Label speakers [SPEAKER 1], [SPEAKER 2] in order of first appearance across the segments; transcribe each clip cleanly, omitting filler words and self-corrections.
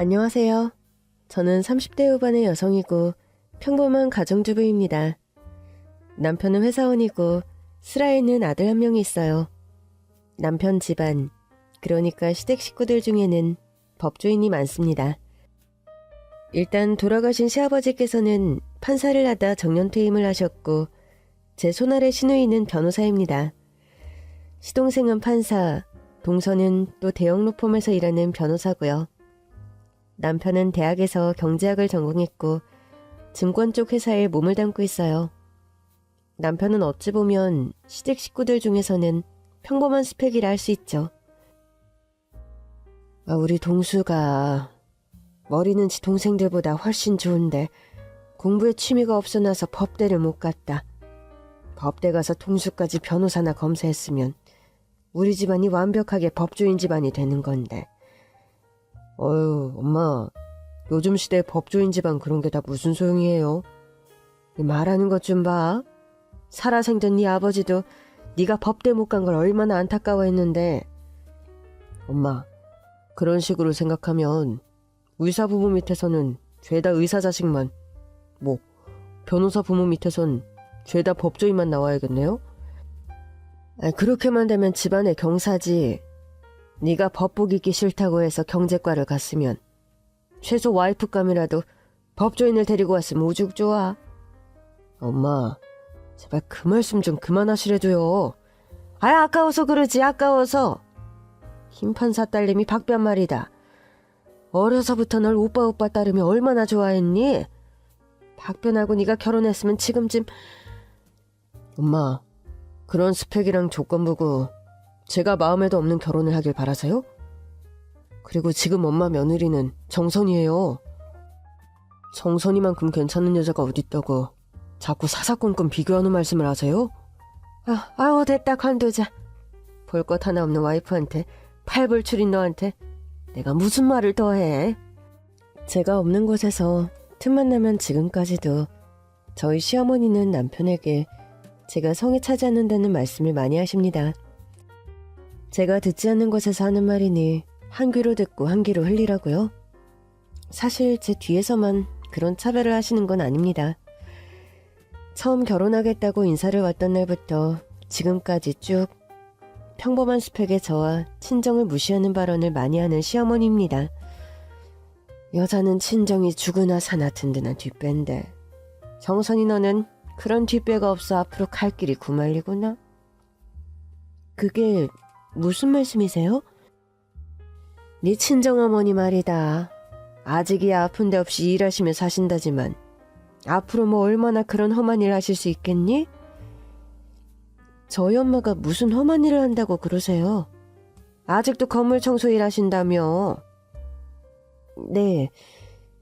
[SPEAKER 1] 안녕하세요. 저는 30대 후반의 여성이고 평범한 가정주부입니다. 남편은 회사원이고 슬하에 있는 아들 한 명이 있어요. 남편 집안, 그러니까 시댁 식구들 중에는 법조인이 많습니다. 일단 돌아가신 시아버지께서는 판사를 하다 정년퇴임을 하셨고 제 손아래 시누이는 변호사입니다. 시동생은 판사, 동서는 또 대형 로펌에서 일하는 변호사고요. 남편은 대학에서 경제학을 전공했고 증권 쪽 회사에 몸을 담고 있어요. 남편은 어찌 보면 시댁 식구들 중에서는 평범한 스펙이라 할 수 있죠. 우리 동수가 머리는 지 동생들보다 훨씬 좋은데 공부에 취미가 없어나서 법대를 못 갔다. 법대 가서 동수까지 변호사나 검사했으면 우리 집안이 완벽하게 법조인 집안이 되는 건데. 어휴, 엄마, 요즘 시대에 법조인 집안 그런 게 다 무슨 소용이에요? 말하는 것 좀 봐. 살아생전 네 아버지도 네가 법대 못 간 걸 얼마나 안타까워했는데. 엄마, 그런 식으로 생각하면 의사 부모 밑에서는 죄다 의사 자식만, 변호사 부모 밑에선 죄다 법조인만 나와야겠네요? 그렇게만 되면 집안의 경사지. 네가 법 보기 있기 싫다고 해서 경제과를 갔으면 최소 와이프감이라도 법조인을 데리고 왔으면 오죽 좋아. 엄마, 제발 그 말씀 좀 그만하시래도요. 아까워서 그러지, 아까워서. 힘판사 딸내미 박변 말이다. 어려서부터 널 오빠 따르며 얼마나 좋아했니? 박변하고 네가 결혼했으면 지금쯤. 엄마, 그런 스펙이랑 조건 보고 제가 마음에도 없는 결혼을 하길 바라세요? 그리고 지금 엄마 며느리는 정선이에요. 정선이만큼 괜찮은 여자가 어딨다고 자꾸 사사건건 비교하는 말씀을 하세요? 됐다 관두자. 볼 것 하나 없는 와이프한테 팔불출인 너한테 내가 무슨 말을 더 해. 제가 없는 곳에서 틈만 나면 지금까지도 저희 시어머니는 남편에게 제가 성에 차지 않는다는 말씀을 많이 하십니다. 제가 듣지 않는 곳에서 하는 말이니 한 귀로 듣고 한 귀로 흘리라고요? 사실 제 뒤에서만 그런 차별을 하시는 건 아닙니다. 처음 결혼하겠다고 인사를 왔던 날부터 지금까지 쭉 평범한 스펙의 저와 친정을 무시하는 발언을 많이 하는 시어머니입니다. 여자는 친정이 죽으나 사나 든든한 뒷배인데 정선이 너는 그런 뒷배가 없어 앞으로 갈 길이 구말리구나. 그게 무슨 말씀이세요? 네 친정어머니 말이다. 아직이야 아픈 데 없이 일하시며 사신다지만 앞으로 얼마나 그런 험한 일 하실 수 있겠니? 저희 엄마가 무슨 험한 일을 한다고 그러세요? 아직도 건물 청소 일 하신다며. 네,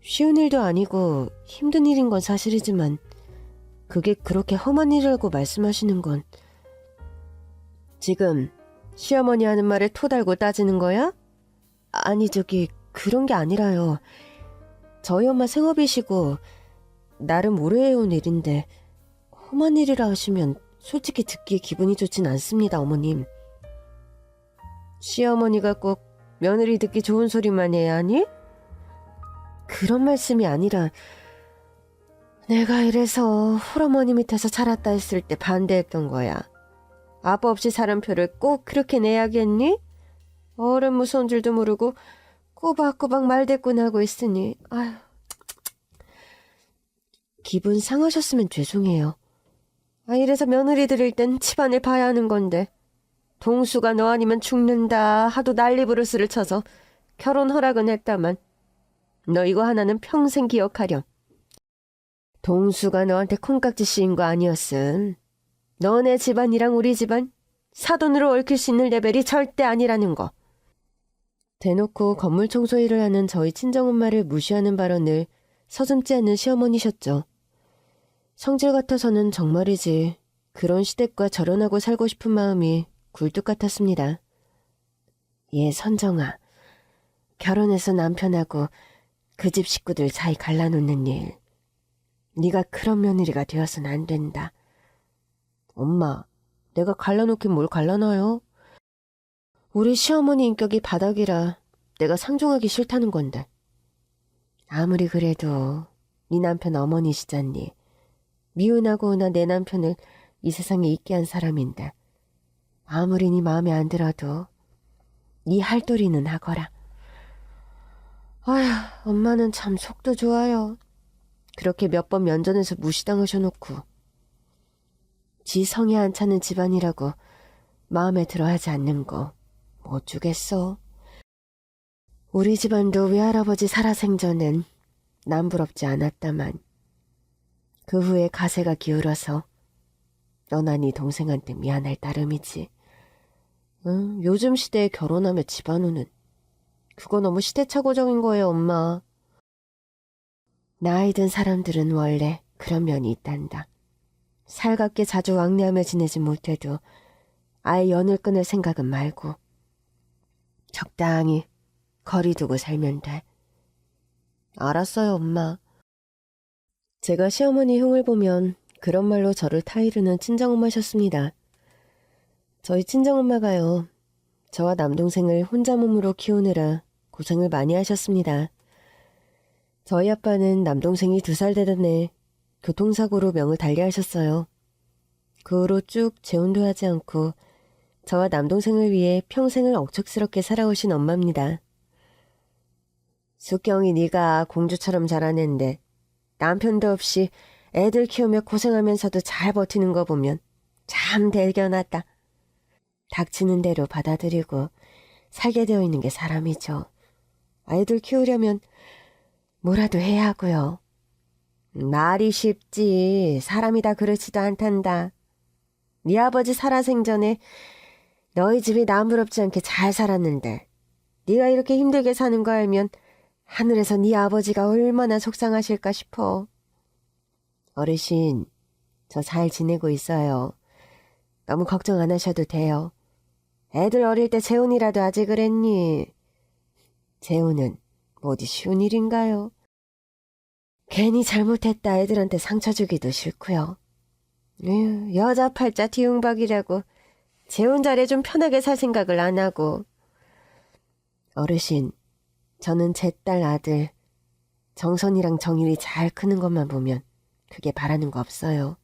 [SPEAKER 1] 쉬운 일도 아니고 힘든 일인 건 사실이지만 그게 그렇게 험한 일이라고 말씀하시는 건. 지금 시어머니 하는 말에 토 달고 따지는 거야? 아니 그런 게 아니라요. 저희 엄마 생업이시고 나름 오래 해온 일인데 험한 일이라 하시면 솔직히 듣기에 기분이 좋진 않습니다, 어머님. 시어머니가 꼭 며느리 듣기 좋은 소리만 해야 하니? 그런 말씀이 아니라 내가 이래서 홀어머니 밑에서 자랐다 했을 때 반대했던 거야. 아빠 없이 사람표를 꼭 그렇게 내야겠니? 어른 무서운 줄도 모르고 꼬박꼬박 말대꾸나 있으니. 아휴. 기분 상하셨으면 죄송해요. 이래서 며느리 들일 땐 집안을 봐야 하는 건데 동수가 너 아니면 죽는다 하도 난리부르스를 쳐서 결혼 허락은 했다만 너 이거 하나는 평생 기억하렴. 동수가 너한테 콩깍지 씌인 거 아니었음. 너네 집안이랑 우리 집안 사돈으로 얽힐 수 있는 레벨이 절대 아니라는 거. 대놓고 건물 청소 일을 하는 저희 친정엄마를 무시하는 발언을 서슴지 않는 시어머니셨죠. 성질 같아서는 정말이지 그런 시댁과 절연하고 살고 싶은 마음이 굴뚝 같았습니다. 선정아, 결혼해서 남편하고 그 집 식구들 사이 갈라놓는 일, 네가 그런 며느리가 되어서는 안 된다. 엄마, 내가 갈라놓긴 뭘 갈라놔요? 우리 시어머니 인격이 바닥이라 내가 상종하기 싫다는 건데. 아무리 그래도 네 남편 어머니시잖니. 미운하고나 내 남편을 이 세상에 있게 한 사람인데 아무리 네 마음에 안 들어도 네 할도리는 하거라. 아휴, 엄마는 참 속도 좋아요. 그렇게 몇 번 면전에서 무시당하셔놓고 지 성에 안 차는 집안이라고 마음에 들어하지 않는 거 못 주겠어. 우리 집안도 외할아버지 살아생전엔 남부럽지 않았다만 그 후에 가세가 기울어서 너나 네 동생한테 미안할 따름이지. 요즘 시대에 결혼하며 집안우는 그거 너무 시대착오적인 거예요, 엄마. 나이 든 사람들은 원래 그런 면이 있단다. 살갑게 자주 왕래하며 지내지 못해도 아예 연을 끊을 생각은 말고 적당히 거리 두고 살면 돼. 알았어요, 엄마. 제가 시어머니 흉을 보면 그런 말로 저를 타이르는 친정엄마셨습니다. 저희 친정엄마가요, 저와 남동생을 혼자 몸으로 키우느라 고생을 많이 하셨습니다. 저희 아빠는 남동생이 2살 되던 해 교통사고로 명을 달리하셨어요. 그 후로 쭉 재혼도 하지 않고 저와 남동생을 위해 평생을 억척스럽게 살아오신 엄마입니다. 숙경이 네가 공주처럼 자라는데 남편도 없이 애들 키우며 고생하면서도 잘 버티는 거 보면 참 대견하다. 닥치는 대로 받아들이고 살게 되어 있는 게 사람이죠. 아이들 키우려면 뭐라도 해야 하고요. 말이 쉽지 사람이 다 그렇지도 않단다. 네 아버지 살아생전에 너희 집이 나무럽지 않게 잘 살았는데 네가 이렇게 힘들게 사는 거 알면 하늘에서 네 아버지가 얼마나 속상하실까 싶어. 어르신, 저 잘 지내고 있어요. 너무 걱정 안 하셔도 돼요. 애들 어릴 때 재혼이라도 아직 그랬니? 재혼은 어디 쉬운 일인가요? 괜히 잘못했다 애들한테 상처 주기도 싫고요. 여자 팔자 뒤웅박이라고 재혼 자리에 좀 편하게 살 생각을 안 하고. 어르신, 저는 제 딸 아들 정선이랑 정일이 잘 크는 것만 보면 그게 바라는 거 없어요.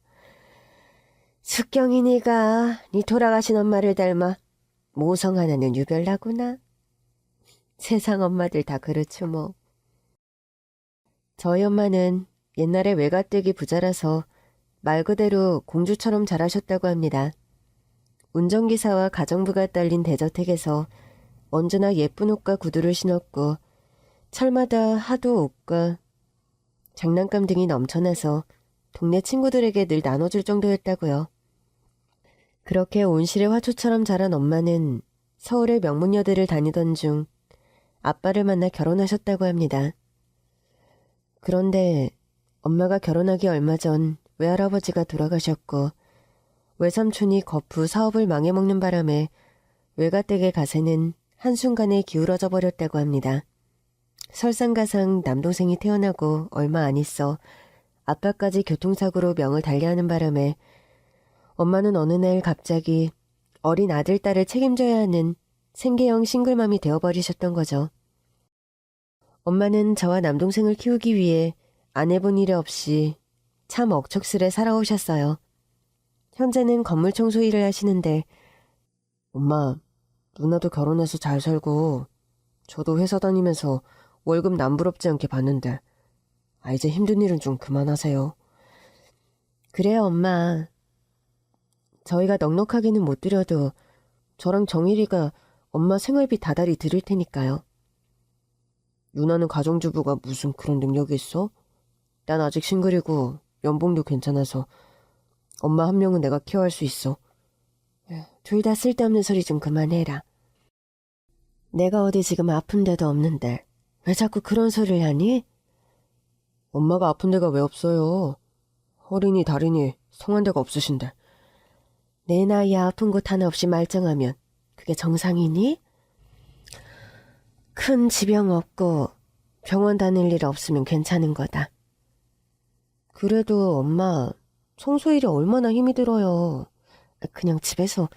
[SPEAKER 1] 숙경이 네가 네 돌아가신 엄마를 닮아 모성 하나는 유별나구나. 세상 엄마들 다 그렇죠 뭐. 저희 엄마는 옛날에 외가댁이 부자라서 말 그대로 공주처럼 자라셨다고 합니다. 운전기사와 가정부가 딸린 대저택에서 언제나 예쁜 옷과 구두를 신었고 철마다 하도 옷과 장난감 등이 넘쳐나서 동네 친구들에게 늘 나눠줄 정도였다고요. 그렇게 온실의 화초처럼 자란 엄마는 서울의 명문여대를 다니던 중 아빠를 만나 결혼하셨다고 합니다. 그런데 엄마가 결혼하기 얼마 전 외할아버지가 돌아가셨고 외삼촌이 거푸 사업을 망해먹는 바람에 외가댁의 가세는 한순간에 기울어져 버렸다고 합니다. 설상가상 남동생이 태어나고 얼마 안 있어 아빠까지 교통사고로 명을 달리하는 바람에 엄마는 어느 날 갑자기 어린 아들, 딸을 책임져야 하는 생계형 싱글맘이 되어버리셨던 거죠. 엄마는 저와 남동생을 키우기 위해 안 해본 일 없이 참 억척스레 살아오셨어요. 현재는 건물 청소 일을 하시는데 엄마, 누나도 결혼해서 잘 살고 저도 회사 다니면서 월급 남부럽지 않게 받는데 이제 힘든 일은 좀 그만하세요. 그래요, 엄마. 저희가 넉넉하게는 못 드려도 저랑 정일이가 엄마 생활비 다달이 드릴 테니까요. 누나는 가정주부가 무슨 그런 능력이 있어? 난 아직 싱글이고 연봉도 괜찮아서 엄마 한 명은 내가 케어할 수 있어. 둘 다 쓸데없는 소리 좀 그만해라. 내가 어디 지금 아픈 데도 없는데 왜 자꾸 그런 소리를 하니? 엄마가 아픈 데가 왜 없어요? 허리니 다리니 성한 데가 없으신데. 내 나이에 아픈 곳 하나 없이 말짱하면 그게 정상이니? 큰 지병 없고 병원 다닐 일 없으면 괜찮은 거다. 그래도 엄마 청소일이 얼마나 힘이 들어요. 그냥 집에서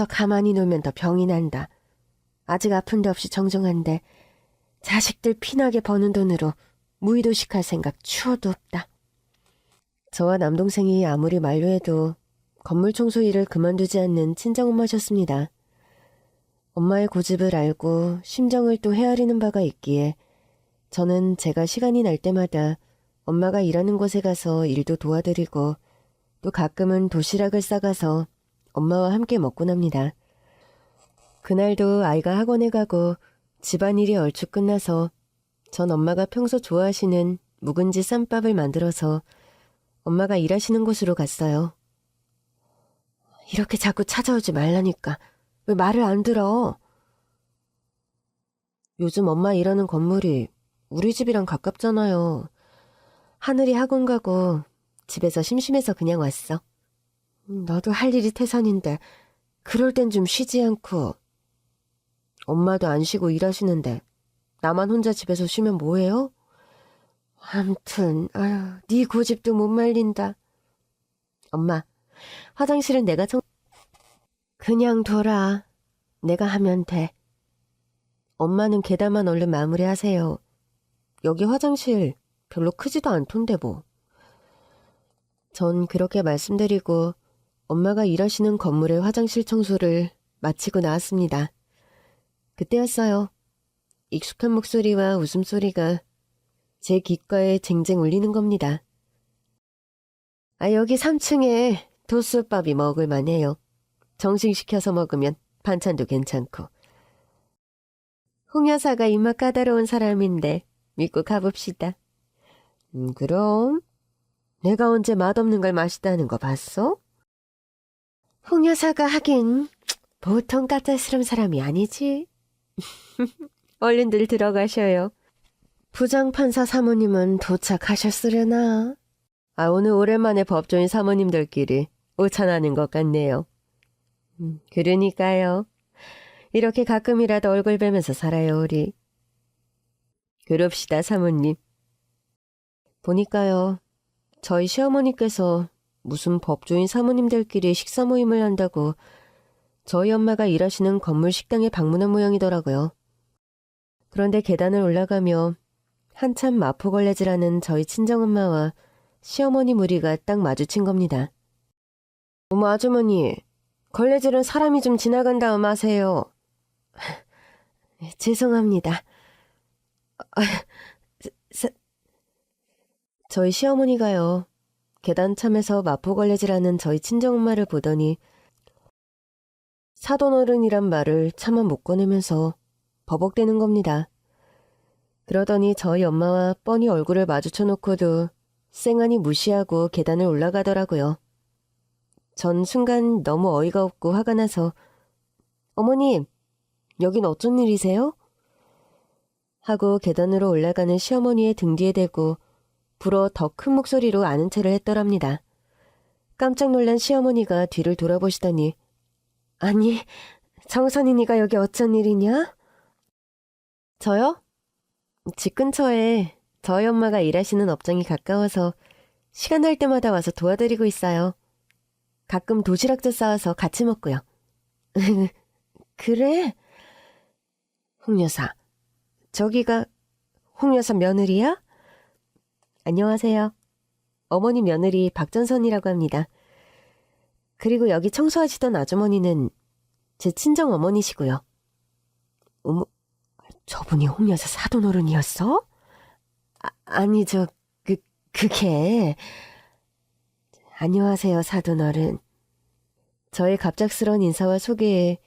[SPEAKER 1] 가만히 놀면 더 병이 난다. 아직 아픈 데 없이 정정한데 자식들 피나게 버는 돈으로 무의도식할 생각 추워도 없다. 저와 남동생이 아무리 만류해도 건물 청소 일을 그만두지 않는 친정엄마셨습니다. 엄마의 고집을 알고 심정을 또 헤아리는 바가 있기에 저는 제가 시간이 날 때마다 엄마가 일하는 곳에 가서 일도 도와드리고 또 가끔은 도시락을 싸가서 엄마와 함께 먹곤 합니다. 그날도 아이가 학원에 가고 집안일이 얼추 끝나서 전 엄마가 평소 좋아하시는 묵은지 쌈밥을 만들어서 엄마가 일하시는 곳으로 갔어요. 이렇게 자꾸 찾아오지 말라니까 왜 말을 안 들어? 요즘 엄마 일하는 건물이 우리 집이랑 가깝잖아요. 하늘이 학원 가고 집에서 심심해서 그냥 왔어. 너도 할 일이 태산인데 그럴 땐 좀 쉬지 않고. 엄마도 안 쉬고 일하시는데 나만 혼자 집에서 쉬면 뭐해요? 암튼 아휴, 네 고집도 못 말린다. 엄마, 화장실은 내가 그냥 둬라. 내가 하면 돼. 엄마는 계단만 얼른 마무리하세요. 여기 화장실 별로 크지도 않던데 뭐. 전 그렇게 말씀드리고 엄마가 일하시는 건물의 화장실 청소를 마치고 나왔습니다. 그때였어요. 익숙한 목소리와 웃음소리가 제 귓가에 쟁쟁 울리는 겁니다. 여기 3층에 도수밥이 먹을만해요. 정식시켜서 먹으면 반찬도 괜찮고. 홍 여사가 입맛 까다로운 사람인데 믿고 가봅시다. 그럼 내가 언제 맛없는 걸 맛있다는 거 봤어? 홍 여사가 하긴 보통 까탈스러운 사람이 아니지. 얼른들 들어가셔요. 부장판사 사모님은 도착하셨으려나? 오늘 오랜만에 법조인 사모님들끼리 오찬하는 것 같네요. 그러니까요. 이렇게 가끔이라도 얼굴 뵈면서 살아요, 우리. 그럽시다, 사모님. 보니까요, 저희 시어머니께서 무슨 법조인 사모님들끼리 식사 모임을 한다고 저희 엄마가 일하시는 건물 식당에 방문한 모양이더라고요. 그런데 계단을 올라가며 한참 마포걸레질하는 저희 친정엄마와 시어머니 무리가 딱 마주친 겁니다. 어머 아주머니, 걸레질은 사람이 좀 지나간 다음 하세요. 죄송합니다. 저희 시어머니가요. 계단참에서 마포걸레질하는 저희 친정엄마를 보더니 사돈어른이란 말을 차마 못 꺼내면서 버벅대는 겁니다. 그러더니 저희 엄마와 뻔히 얼굴을 마주쳐놓고도 쌩하니 무시하고 계단을 올라가더라고요. 전 순간 너무 어이가 없고 화가 나서 어머님, 여긴 어쩐 일이세요? 하고 계단으로 올라가는 시어머니의 등 뒤에 대고 불어 더 큰 목소리로 아는 체를 했더랍니다. 깜짝 놀란 시어머니가 뒤를 돌아보시더니 아니, 정선이니가 여기 어쩐 일이냐? 저요? 집 근처에 저희 엄마가 일하시는 업장이 가까워서 시간 날 때마다 와서 도와드리고 있어요. 가끔 도시락도 싸와서 같이 먹고요. 그래? 홍 여사, 저기가 홍 여사 며느리야? 안녕하세요. 어머니 며느리 박전선이라고 합니다. 그리고 여기 청소하시던 아주머니는 제 친정 어머니시고요. 어머, 저분이 홍 여사 사돈어른이었어? 아니, 그게... 안녕하세요, 사돈어른. 저의 갑작스러운 인사와 소개에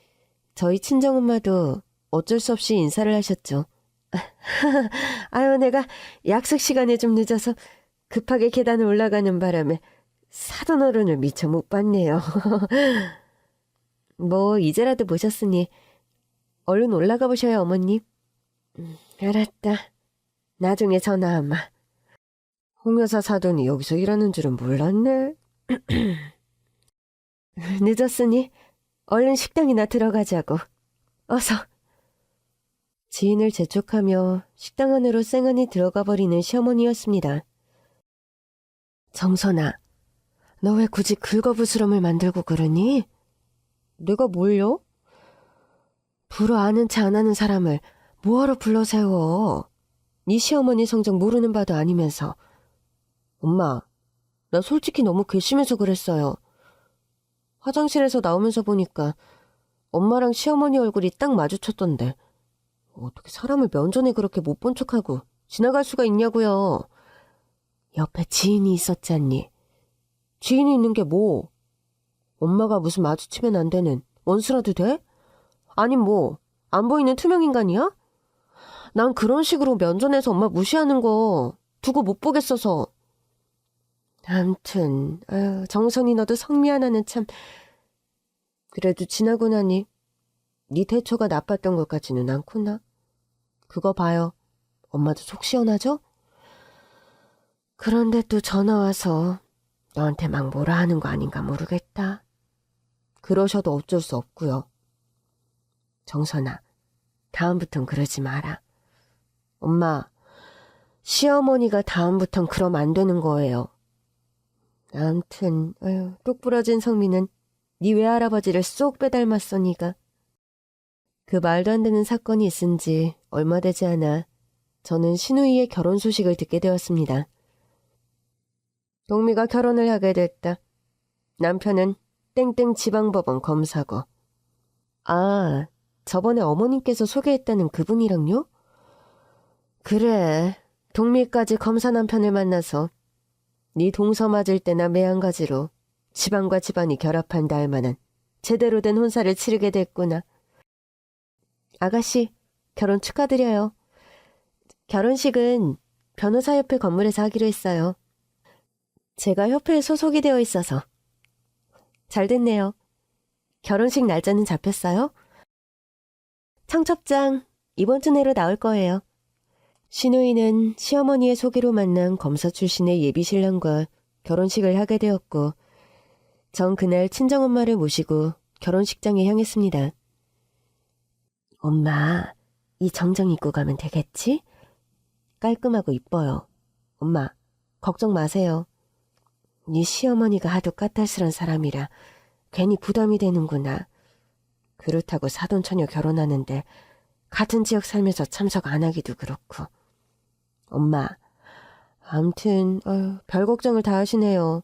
[SPEAKER 1] 저희 친정엄마도 어쩔 수 없이 인사를 하셨죠. 아유, 내가 약속 시간에 좀 늦어서 급하게 계단을 올라가는 바람에 사돈어른을 미처 못 봤네요. 뭐 이제라도 보셨으니 얼른 올라가 보셔요, 어머님. 알았다. 나중에 전화하마. 홍 여사 사돈이 여기서 일하는 줄은 몰랐네. 늦었으니 얼른 식당이나 들어가자고. 어서. 지인을 재촉하며 식당 안으로 쌩하니 들어가 버리는 시어머니였습니다. 정선아, 너 왜 굳이 긁어부스럼을 만들고 그러니? 내가 뭘요? 불어 아는 체 안 하는 사람을 뭐하러 불러세워? 네 시어머니 성적 모르는 바도 아니면서. 엄마, 나 솔직히 너무 괘씸해서 그랬어요. 화장실에서 나오면서 보니까 엄마랑 시어머니 얼굴이 딱 마주쳤던데 어떻게 사람을 면전에 그렇게 못 본 척하고 지나갈 수가 있냐고요. 옆에 지인이 있었잖니. 지인이 있는 게 뭐? 엄마가 무슨 마주치면 안 되는 원수라도 돼? 아니 뭐 안 보이는 투명인간이야? 난 그런 식으로 면전에서 엄마 무시하는 거 두고 못 보겠어서. 암튼 아유, 정선이 너도 성미 하나는 참. 그래도 지나고 나니 네 태초가 나빴던 것 같지는 않구나. 그거 봐요. 엄마도 속 시원하죠? 그런데 또 전화 와서 너한테 막 뭐라 하는 거 아닌가 모르겠다. 그러셔도 어쩔 수 없고요. 정선아, 다음부턴 그러지 마라. 엄마, 시어머니가 다음부턴 그럼 안 되는 거예요. 암튼 아유, 똑부러진 성미는 네 외할아버지를 쏙 빼닮았어 니가. 그 말도 안 되는 사건이 있은 지 얼마 되지 않아 저는 신우이의 결혼 소식을 듣게 되었습니다. 동미가 결혼을 하게 됐다. 남편은 땡땡 지방법원 검사고. 아, 저번에 어머님께서 소개했다는 그분이랑요? 그래, 동미까지 검사 남편을 만나서 네 동서 맞을 때나 매한가지로 집안과 집안이 결합한 닿을 만한 제대로 된 혼사를 치르게 됐구나. 아가씨, 결혼 축하드려요. 결혼식은 변호사협회 건물에서 하기로 했어요. 제가 협회에 소속이 되어 있어서. 잘 됐네요. 결혼식 날짜는 잡혔어요? 청첩장 이번 주 내로 나올 거예요. 신우이는 시어머니의 소개로 만난 검사 출신의 예비신랑과 결혼식을 하게 되었고 전 그날 친정엄마를 모시고 결혼식장에 향했습니다. 엄마, 이 정장 입고 가면 되겠지? 깔끔하고 이뻐요. 엄마, 걱정 마세요. 네 시어머니가 하도 까탈스런 사람이라 괜히 부담이 되는구나. 그렇다고 사돈처녀 결혼하는데 같은 지역 살면서 참석 안 하기도 그렇고. 엄마, 암튼 별 걱정을 다 하시네요.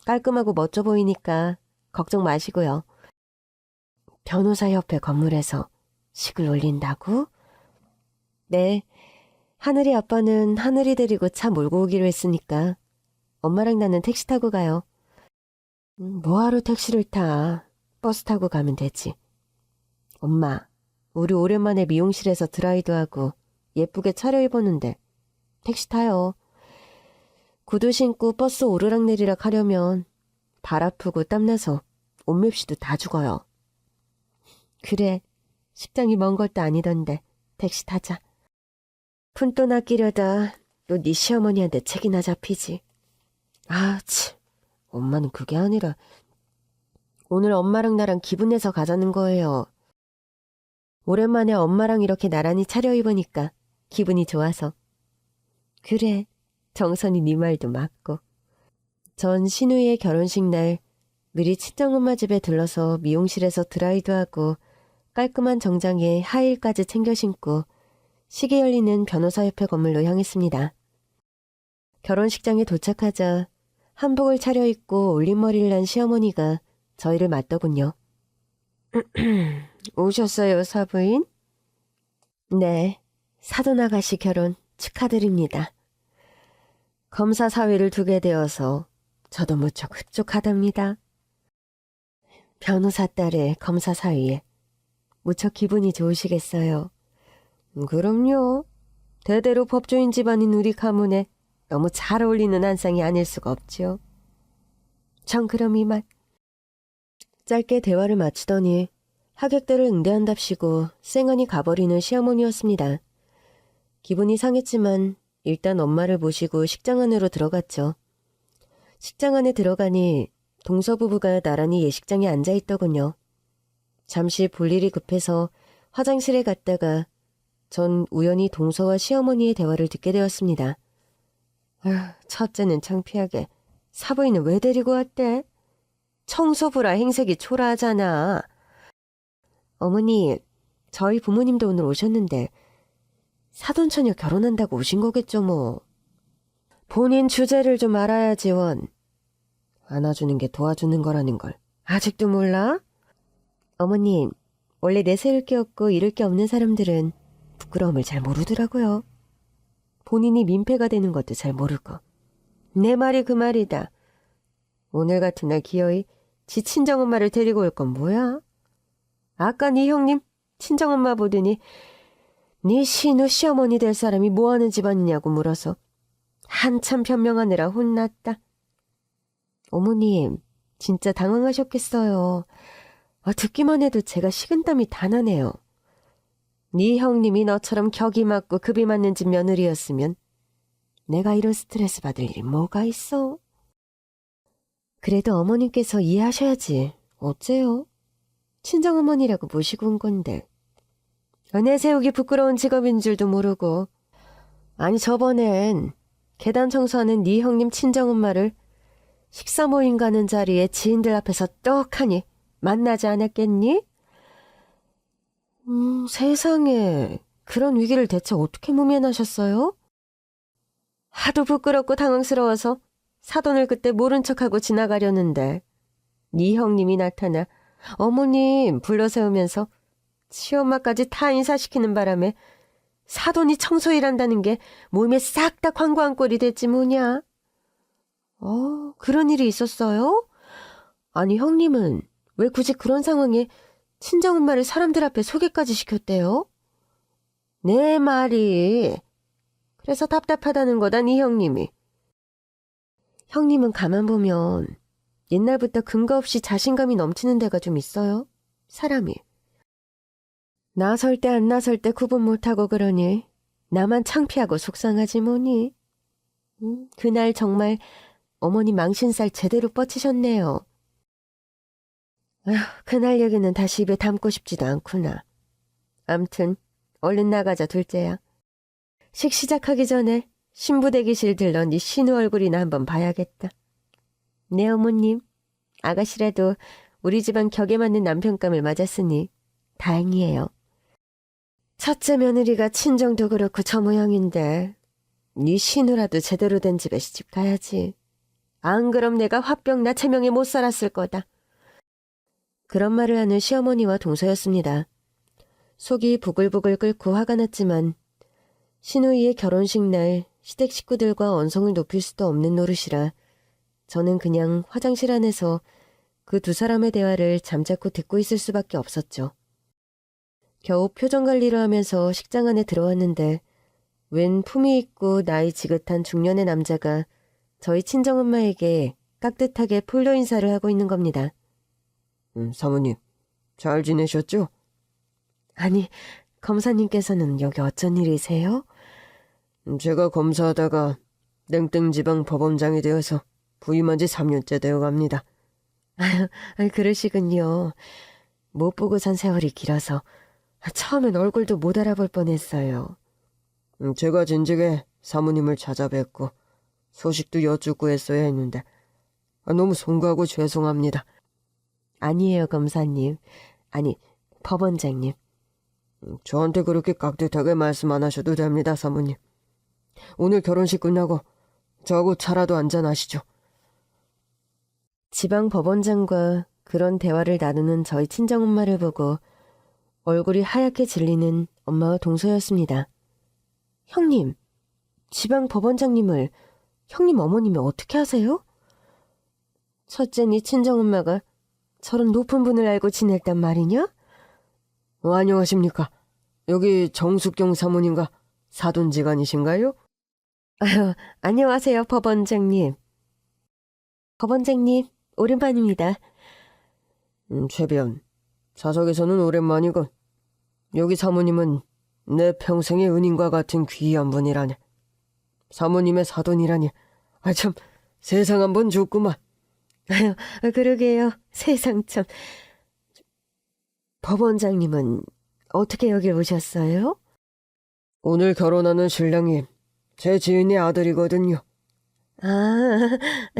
[SPEAKER 1] 깔끔하고 멋져 보이니까 걱정 마시고요. 변호사협회 건물에서 식을 올린다고? 네, 하늘이 아빠는 하늘이 데리고 차 몰고 오기로 했으니까 엄마랑 나는 택시 타고 가요. 뭐하러 택시를 타? 버스 타고 가면 되지. 엄마, 우리 오랜만에 미용실에서 드라이도 하고 예쁘게 차려입었는데 택시 타요. 구두 신고 버스 오르락내리락 하려면 발 아프고 땀나서 옷맵시도 다 죽어요. 그래, 식장이 먼 것도 아니던데 택시 타자. 푼돈 아끼려다 또 네 시어머니한테 책이나 잡히지. 아, 치. 엄마는 그게 아니라 오늘 엄마랑 나랑 기분 내서 가자는 거예요. 오랜만에 엄마랑 이렇게 나란히 차려입으니까 기분이 좋아서. 그래, 정선이 네 말도 맞고. 전 신우이의 결혼식 날 미리 친정엄마 집에 들러서 미용실에서 드라이도 하고 깔끔한 정장에 하의까지 챙겨 신고 시계 열리는 변호사협회 건물로 향했습니다. 결혼식장에 도착하자 한복을 차려입고 올림머리를 한 시어머니가 저희를 맞더군요. 오셨어요, 사부인? 네, 사돈아가씨 결혼 축하드립니다. 검사 사위를 두게 되어서 저도 무척 흡족하답니다. 변호사 딸의 검사 사위에 무척 기분이 좋으시겠어요. 그럼요. 대대로 법조인 집안인 우리 가문에 너무 잘 어울리는 한상이 아닐 수가 없지요. 전 그럼 이만. 짧게 대화를 마치더니 하객들을 응대한답시고 쌩하니 가버리는 시어머니였습니다. 기분이 상했지만 일단 엄마를 모시고 식장 안으로 들어갔죠. 식장 안에 들어가니 동서부부가 나란히 예식장에 앉아있더군요. 잠시 볼 일이 급해서 화장실에 갔다가 전 우연히 동서와 시어머니의 대화를 듣게 되었습니다. 첫째는 창피하게 사부인은 왜 데리고 왔대? 청소부라 행색이 초라하잖아. 어머니, 저희 부모님도 오늘 오셨는데 사돈처녀 결혼한다고 오신 거겠죠 뭐. 본인 주제를 좀 알아야지 원. 안아주는 게 도와주는 거라는 걸 아직도 몰라? 어머님, 원래 내세울 게 없고 잃을 게 없는 사람들은 부끄러움을 잘 모르더라고요. 본인이 민폐가 되는 것도 잘 모르고. 내 말이 그 말이다. 오늘 같은 날 기어이 지 친정엄마를 데리고 올 건 뭐야? 아까 네 형님 친정엄마 보더니 네 신우 시어머니 될 사람이 뭐하는 집안이냐고 물어서 한참 변명하느라 혼났다. 어머님, 진짜 당황하셨겠어요. 듣기만 해도 제가 식은땀이 다 나네요. 네 형님이 너처럼 격이 맞고 급이 맞는 집 며느리였으면 내가 이런 스트레스 받을 일이 뭐가 있어? 그래도 어머님께서 이해하셔야지. 어째요? 친정어머니라고 모시고 온 건데. 내세우기 부끄러운 직업인 줄도 모르고. 아니 저번엔 계단 청소하는 네 형님 친정엄마를 식사 모임 가는 자리에 지인들 앞에서 떡하니 만나지 않았겠니? 세상에 그런 위기를 대체 어떻게 모면하셨어요? 하도 부끄럽고 당황스러워서 사돈을 그때 모른 척하고 지나가려는데 네 형님이 나타나 어머님 불러세우면서 시엄마까지 다 인사시키는 바람에 사돈이 청소일한다는 게 몸에 싹 다 광고한 꼴이 됐지 뭐냐. 그런 일이 있었어요? 아니 형님은 왜 굳이 그런 상황에 친정엄마를 사람들 앞에 소개까지 시켰대요? 내 말이 그래서 답답하다는 거다 네 형님이. 형님은 가만 보면 옛날부터 근거 없이 자신감이 넘치는 데가 좀 있어요. 사람이. 나설 때 안 나설 때 구분 못하고 그러니 나만 창피하고 속상하지 뭐니. 그날 정말 어머니 망신살 제대로 뻗치셨네요. 아휴, 그날 얘기는 다시 입에 담고 싶지도 않구나. 암튼 얼른 나가자 둘째야. 식 시작하기 전에 신부 대기실 들러 네 신우 얼굴이나 한번 봐야겠다. 네 어머님, 아가씨라도 우리 집안 격에 맞는 남편감을 맞았으니 다행이에요. 첫째 며느리가 친정도 그렇고 저 모양인데 네 신우라도 제대로 된 집에 시집 가야지. 안 그럼 내가 화병 나 체명에 못 살았을 거다. 그런 말을 하는 시어머니와 동서였습니다. 속이 부글부글 끓고 화가 났지만 신우이의 결혼식 날 시댁 식구들과 언성을 높일 수도 없는 노릇이라 저는 그냥 화장실 안에서 그 두 사람의 대화를 잠자코 듣고 있을 수밖에 없었죠. 겨우 표정 관리를 하면서 식장 안에 들어왔는데 웬 품위 있고 나이 지긋한 중년의 남자가 저희 친정엄마에게 깍듯하게 폴로 인사를 하고 있는 겁니다. 사모님, 잘 지내셨죠? 아니, 검사님께서는 여기 어쩐 일이세요? 제가 검사하다가 땡땡지방 법원장이 되어서 부임한 지 3년째 되어갑니다. 아유, 그러시군요. 못 보고 산 세월이 길어서 처음엔 얼굴도 못 알아볼 뻔했어요. 제가 진즉에 사모님을 찾아뵙고 소식도 여쭙고 했어야 했는데 너무 송구하고 죄송합니다. 아니에요, 검사님. 아니, 법원장님. 저한테 그렇게 깍듯하게 말씀 안 하셔도 됩니다, 사모님. 오늘 결혼식 끝나고 저하고 차라도 한잔하시죠. 지방 법원장과 그런 대화를 나누는 저희 친정엄마를 보고 얼굴이 하얗게 질리는 엄마와 동서였습니다. 형님, 지방 법원장님을 형님 어머님이 어떻게 하세요? 첫째 네 친정엄마가 저런 높은 분을 알고 지냈단 말이냐? 안녕하십니까. 여기 정숙경 사모님과 사돈지간이신가요? 아유, 안녕하세요, 법원장님. 법원장님, 오랜만입니다. 최변, 자석에서는 오랜만이군. 여기 사모님은 내 평생의 은인과 같은 귀한 분이라네. 사모님의 사돈이라니, 참, 세상 한번 좋구만. 아유, 그러게요. 세상 참. 법원장님은 어떻게 여길 오셨어요? 오늘 결혼하는 신랑이 제 지인의 아들이거든요.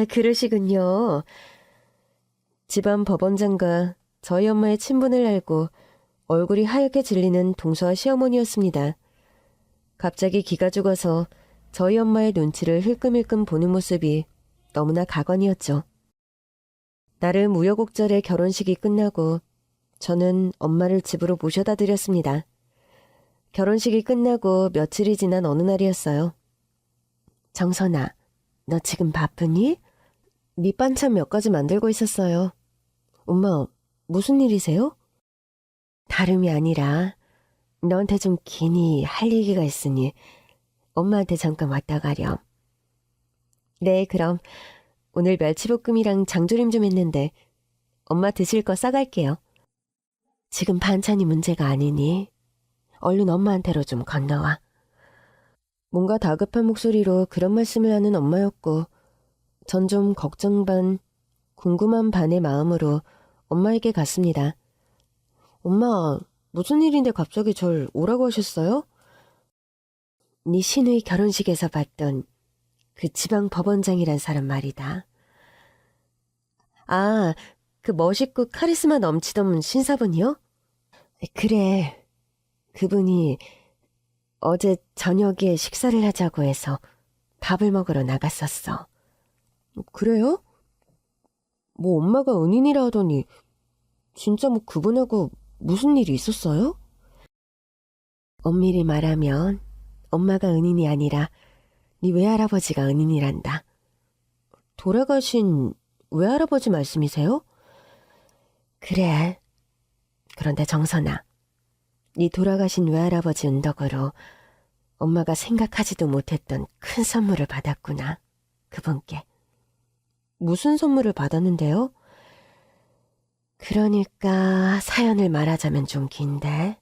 [SPEAKER 1] 그러시군요. 집안 법원장과 저희 엄마의 친분을 알고 얼굴이 하얗게 질리는 동서와 시어머니였습니다. 갑자기 기가 죽어서 저희 엄마의 눈치를 흘끔흘끔 보는 모습이 너무나 가관이었죠. 나름 우여곡절의 결혼식이 끝나고 저는 엄마를 집으로 모셔다 드렸습니다. 결혼식이 끝나고 며칠이 지난 어느 날이었어요. 정선아, 너 지금 바쁘니? 밑반찬 몇 가지 만들고 있었어요. 엄마, 무슨 일이세요? 다름이 아니라 너한테 좀 긴히 할 얘기가 있으니 엄마한테 잠깐 왔다 가렴. 네, 그럼 오늘 멸치볶음이랑 장조림 좀 했는데 엄마 드실 거 싸갈게요. 지금 반찬이 문제가 아니니 얼른 엄마한테로 좀 건너와. 뭔가 다급한 목소리로 그런 말씀을 하는 엄마였고 전 좀 걱정 반, 궁금한 반의 마음으로 엄마에게 갔습니다. 엄마, 무슨 일인데 갑자기 절 오라고 하셨어요? 네 시누이 결혼식에서 봤던 그 지방 법원장이란 사람 말이다. 아, 그 멋있고 카리스마 넘치던 신사분이요? 그래, 그분이 어제 저녁에 식사를 하자고 해서 밥을 먹으러 나갔었어. 그래요? 뭐 엄마가 은인이라 하더니 진짜 뭐 그분하고 무슨 일이 있었어요? 엄밀히 말하면 엄마가 은인이 아니라 네 외할아버지가 은인이란다. 돌아가신 외할아버지 말씀이세요? 그래. 그런데 정선아, 네 돌아가신 외할아버지 은덕으로 엄마가 생각하지도 못했던 큰 선물을 받았구나. 그분께. 무슨 선물을 받았는데요? 그러니까 사연을 말하자면 좀 긴데.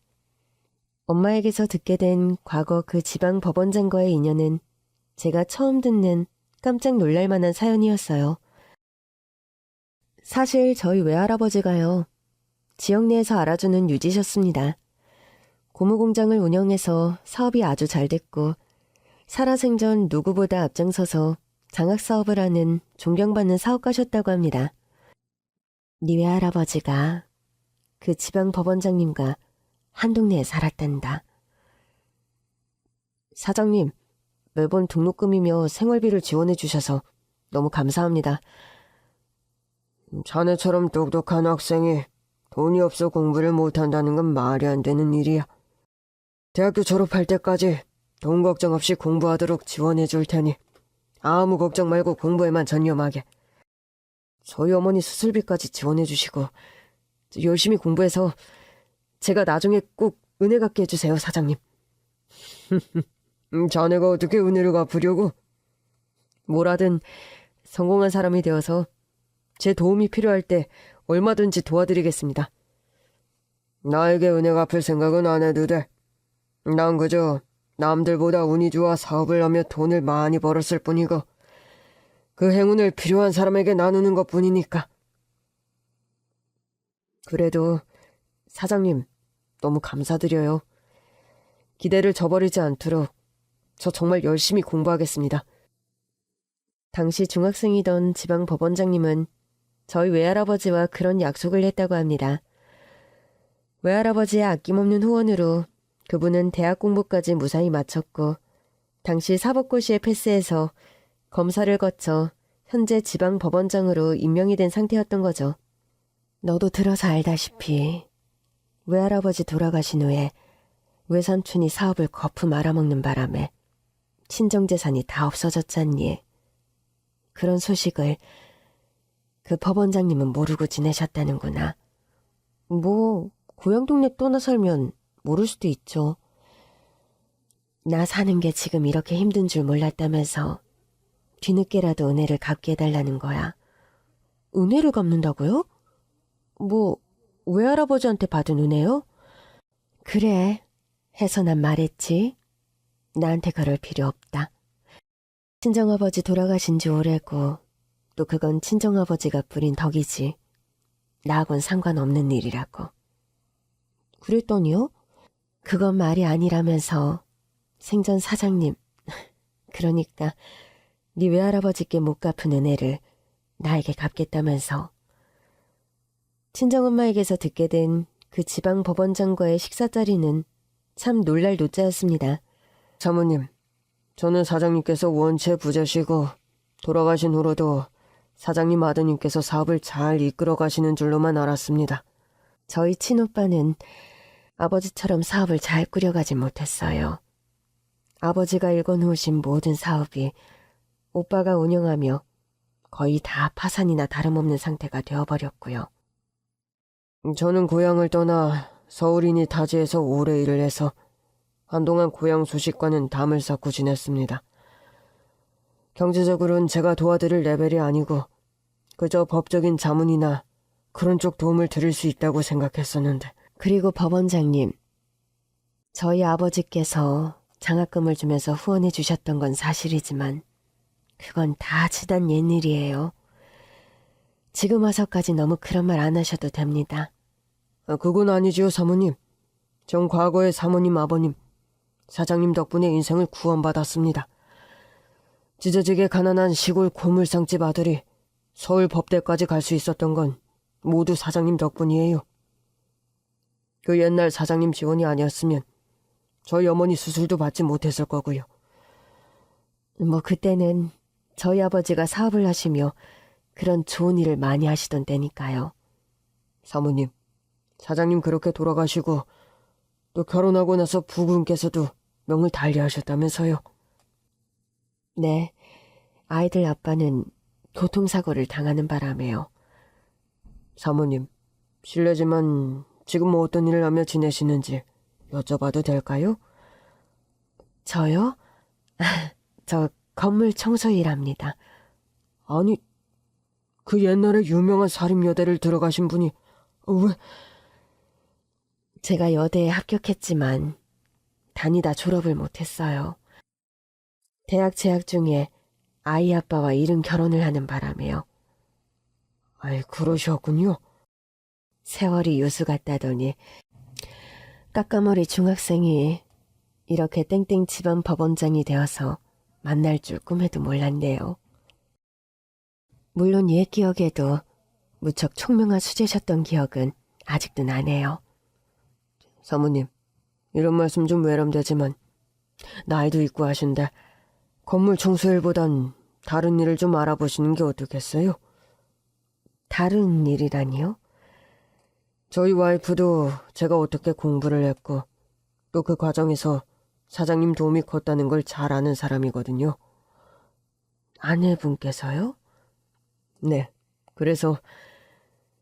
[SPEAKER 1] 엄마에게서 듣게 된 과거 그 지방 법원장과의 인연은 제가 처음 듣는 깜짝 놀랄 만한 사연이었어요. 사실 저희 외할아버지가요, 지역 내에서 알아주는 유지셨습니다. 고무공장을 운영해서 사업이 아주 잘 됐고 살아생전 누구보다 앞장서서 장학사업을 하는 존경받는 사업가셨다고 합니다. 네 외할아버지가 그 지방 법원장님과 한 동네에 살았단다. 사장님, 매번 등록금이며 생활비를 지원해 주셔서 너무 감사합니다. 자네처럼 똑똑한 학생이 돈이 없어 공부를 못한다는 건 말이 안 되는 일이야. 대학교 졸업할 때까지 돈 걱정 없이 공부하도록 지원해 줄 테니 아무 걱정 말고 공부에만 전념하게. 저희 어머니 수술비까지 지원해 주시고 열심히 공부해서 제가 나중에 꼭 은혜 갚게 해주세요, 사장님. 자네가 어떻게 은혜를 갚으려고? 뭐라든 성공한 사람이 되어서 제 도움이 필요할 때 얼마든지 도와드리겠습니다. 나에게 은혜 갚을 생각은 안 해도 돼. 난 그저 남들보다 운이 좋아 사업을 하며 돈을 많이 벌었을 뿐이고 그 행운을 필요한 사람에게 나누는 것뿐이니까. 그래도 사장님, 너무 감사드려요. 기대를 저버리지 않도록 저 정말 열심히 공부하겠습니다. 당시 중학생이던 지방 법원장님은 저희 외할아버지와 그런 약속을 했다고 합니다. 외할아버지의 아낌없는 후원으로 그분은 대학 공부까지 무사히 마쳤고 당시 사법고시에 패스해서 검사를 거쳐 현재 지방 법원장으로 임명이 된 상태였던 거죠. 너도 들어서 알다시피 외할아버지 돌아가신 후에 외삼촌이 사업을 거품 말아먹는 바람에 친정재산이 다 없어졌잖니. 그런 소식을 그 법원장님은 모르고 지내셨다는구나. 뭐 고향 동네 떠나 살면 모를 수도 있죠. 나 사는 게 지금 이렇게 힘든 줄 몰랐다면서 뒤늦게라도 은혜를 갚게 해달라는 거야. 은혜를 갚는다고요? 뭐 외할아버지한테 받은 은혜요? 그래, 해서 난 말했지. 나한테 그럴 필요 없다. 친정아버지 돌아가신 지 오래고 또 그건 친정아버지가 부린 덕이지. 나하고는 상관없는 일이라고. 그랬더니요? 그건 말이 아니라면서. 생전 사장님, 그러니까 네 외할아버지께 못 갚은 은혜를 나에게 갚겠다면서. 친정엄마에게서 듣게 된 그 지방 법원장과의 식사 자리는 참 놀랄 노자였습니다. 사모님, 저는 사장님께서 원체 부자시고 돌아가신 후로도 사장님 아드님께서 사업을 잘 이끌어 가시는 줄로만 알았습니다. 저희 친오빠는 아버지처럼 사업을 잘 꾸려가지 못했어요. 아버지가 일궈놓으신 모든 사업이 오빠가 운영하며 거의 다 파산이나 다름없는 상태가 되어버렸고요. 저는 고향을 떠나 서울이니 타지에서 오래 일을 해서 한동안 고향 소식과는 담을 쌓고 지냈습니다. 경제적으로는 제가 도와드릴 레벨이 아니고 그저 법적인 자문이나 그런 쪽 도움을 드릴 수 있다고 생각했었는데. 그리고 법원장님, 저희 아버지께서 장학금을 주면서 후원해 주셨던 건 사실이지만 그건 다 지난 옛일이에요. 지금 와서까지 너무 그런 말 안 하셔도 됩니다. 그건 아니지요, 사모님. 전 과거에 사모님 아버님, 사장님 덕분에 인생을 구원받았습니다. 찢어지게 가난한 시골 고물상집 아들이 서울 법대까지 갈 수 있었던 건 모두 사장님 덕분이에요. 그 옛날 사장님 지원이 아니었으면 저희 어머니 수술도 받지 못했을 거고요. 그때는 저희 아버지가 사업을 하시며 그런 좋은 일을 많이 하시던 때니까요. 사모님, 사장님 그렇게 돌아가시고 또 결혼하고 나서 부군께서도 명을 달리하셨다면서요. 네, 아이들 아빠는 교통사고를 당하는 바람에요. 사모님, 실례지만 지금 어떤 일을 하며 지내시는지 여쭤봐도 될까요? 저요? 저 건물 청소 일합니다. 아니, 그 옛날에 유명한 사립여대를 들어가신 분이 왜? 제가 여대에 합격했지만 다니다 졸업을 못했어요. 대학 재학 중에 아이 아빠와 이른 결혼을 하는 바람에요. 아이, 그러셨군요. 세월이 요수 같다더니 까까머리 중학생이 이렇게 땡땡 집안 법원장이 되어서 만날 줄 꿈에도 몰랐네요. 물론 옛 기억에도 무척 총명한 수제셨던 기억은 아직도 나네요. 사모님, 이런 말씀 좀 외람되지만 나이도 있고 하신데 건물 청소일보단 다른 일을 좀 알아보시는 게 어떻겠어요? 다른 일이라니요? 저희 와이프도 제가 어떻게 공부를 했고 또 그 과정에서 사장님 도움이 컸다는 걸 잘 아는 사람이거든요. 아내분께서요? 네, 그래서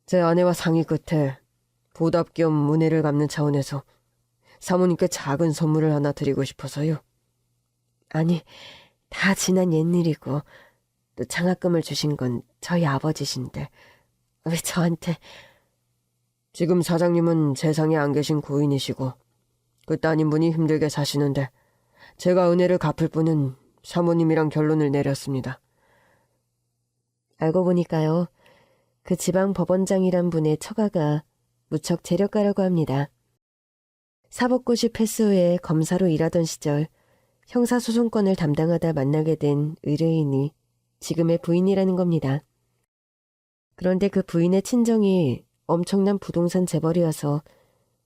[SPEAKER 1] 제 아내와 상의 끝에 보답 겸 은혜를 갚는 차원에서 사모님께 작은 선물을 하나 드리고 싶어서요. 아니, 다 지난 옛일이고 또 장학금을 주신 건 저희 아버지신데 왜 저한테... 지금 사장님은 세상에 안 계신 고인이시고 그 따님분이 힘들게 사시는데 제가 은혜를 갚을 분은 사모님이랑 결론을 내렸습니다. 알고 보니까요, 그 지방 법원장이란 분의 처가가 무척 재력가라고 합니다. 사법고시 패스 후에 검사로 일하던 시절 형사소송권을 담당하다 만나게 된 의뢰인이 지금의 부인이라는 겁니다. 그런데 그 부인의 친정이 엄청난 부동산 재벌이어서